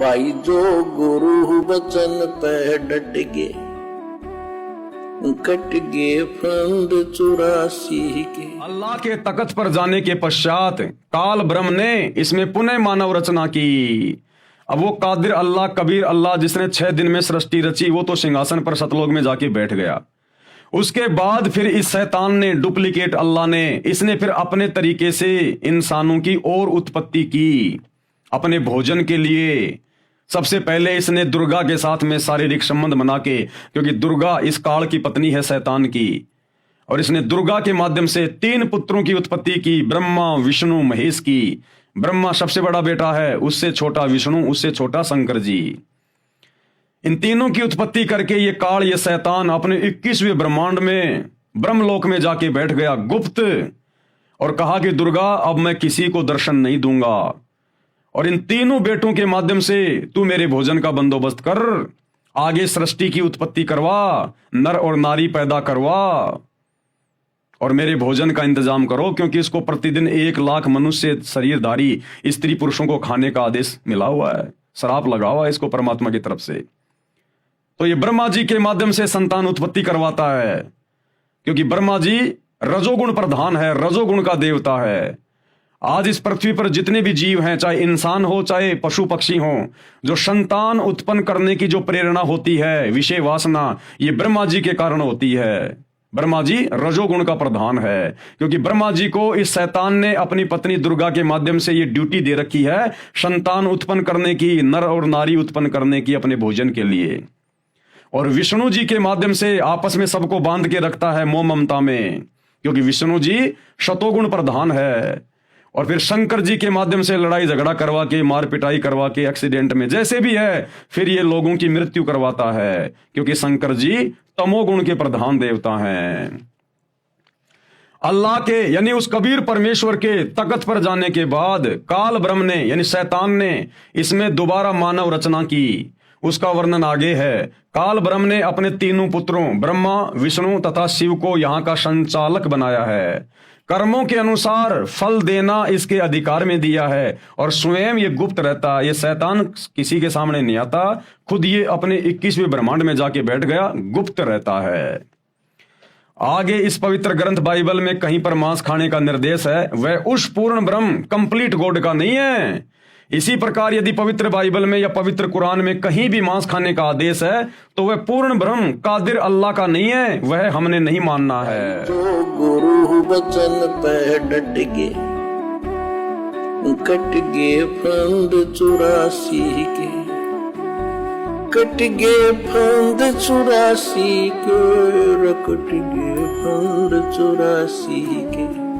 भाई जो गुरु बचन पे डट गे, कट गे फंद 84 के। अल्लाह के तख्त पर जाने के पश्चात काल ब्रह्म ने इसमें पुनः मानव रचना की। अब वो कादिर अल्लाह, कबीर अल्लाह जिसने 6 दिन में सृष्टि रची, वो तो सिंहासन पर सतलोक में जाके बैठ गया। उसके बाद फिर इस शैतान ने, डुप्लीकेट अल्लाह ने, इसने फिर अपने तरीके से इंसानों की और उत्पत्ति की अपने भोजन के लिए। सबसे पहले इसने दुर्गा के साथ में शारीरिक संबंध बना के, क्योंकि दुर्गा इस काल की पत्नी है शैतान की, और इसने दुर्गा के माध्यम से 3 पुत्रों की उत्पत्ति की, ब्रह्मा विष्णु महेश की। ब्रह्मा सबसे बड़ा बेटा है, उससे छोटा विष्णु, उससे छोटा शंकर जी। इन तीनों की उत्पत्ति करके ये काल, ये शैतान अपने 21वें ब्रह्मांड में ब्रह्मलोक में जाके बैठ गया गुप्त, और कहा कि दुर्गा अब मैं किसी को दर्शन नहीं दूंगा, और इन तीनों बेटों के माध्यम से तू मेरे भोजन का बंदोबस्त कर, आगे सृष्टि की उत्पत्ति करवा, नर और नारी पैदा करवा, और मेरे भोजन का इंतजाम करो, क्योंकि इसको प्रतिदिन 1 लाख मनुष्य शरीरधारी स्त्री पुरुषों को खाने का आदेश मिला हुआ है, श्राप लगा हुआ है इसको परमात्मा की तरफ से। तो ये ब्रह्मा जी के माध्यम से संतान उत्पत्ति करवाता है, क्योंकि ब्रह्मा जी रजोगुण प्रधान है, रजोगुण का देवता है। आज इस पृथ्वी पर जितने भी जीव हैं, चाहे इंसान हो चाहे पशु पक्षी हो, जो संतान उत्पन्न करने की जो प्रेरणा होती है, विषय वासना, ये ब्रह्मा जी के कारण होती है। ब्रह्मा जी रजोगुण का प्रधान है, क्योंकि ब्रह्मा जी को इस शैतान ने अपनी पत्नी दुर्गा के माध्यम से ये ड्यूटी दे रखी है संतान उत्पन्न करने की, नर और नारी उत्पन्न करने की अपने भोजन के लिए। और विष्णु जी के माध्यम से आपस में सबको बांध के रखता है मोह ममता में, क्योंकि विष्णु जी शतोगुण प्रधान है। और फिर शंकर जी के माध्यम से लड़ाई झगड़ा करवा के, मार पिटाई करवा के, एक्सीडेंट में जैसे भी है, फिर ये लोगों की मृत्यु करवाता है, क्योंकि शंकर जी तमोगुण के प्रधान देवता हैं। अल्लाह के यानी उस कबीर परमेश्वर के तख्त पर जाने के बाद काल ब्रह्म ने यानी शैतान ने इसमें दोबारा मानव रचना की। उसका वर्णन आगे है। काल ब्रह्म ने अपने तीनों पुत्रों ब्रह्मा, विष्णु तथा शिव को यहाँ का संचालक बनाया है। कर्मों के अनुसार फल देना इसके अधिकार में दिया है, और स्वयं ये गुप्त रहता है। ये शैतान किसी के सामने नहीं आता, खुद ये अपने 21वें ब्रह्मांड में जाके बैठ गया, गुप्त रहता है। आगे इस पवित्र ग्रंथ बाइबल में कहीं पर मांस खाने का निर्देश है, वह उस पूर्ण ब्रह्म कंप्लीट गॉड का नहीं है। इसी प्रकार यदि पवित्र बाइबल में या पवित्र कुरान में कहीं भी मांस खाने का आदेश है, तो वह पूर्ण ब्रह्म कादिर अल्लाह का नहीं है, वह हमने नहीं मानना है। जो गुरु बचन पे डट गे, कट गे फंद 84 के, कट गे फंद 84 के, कट गे फंद 84 के।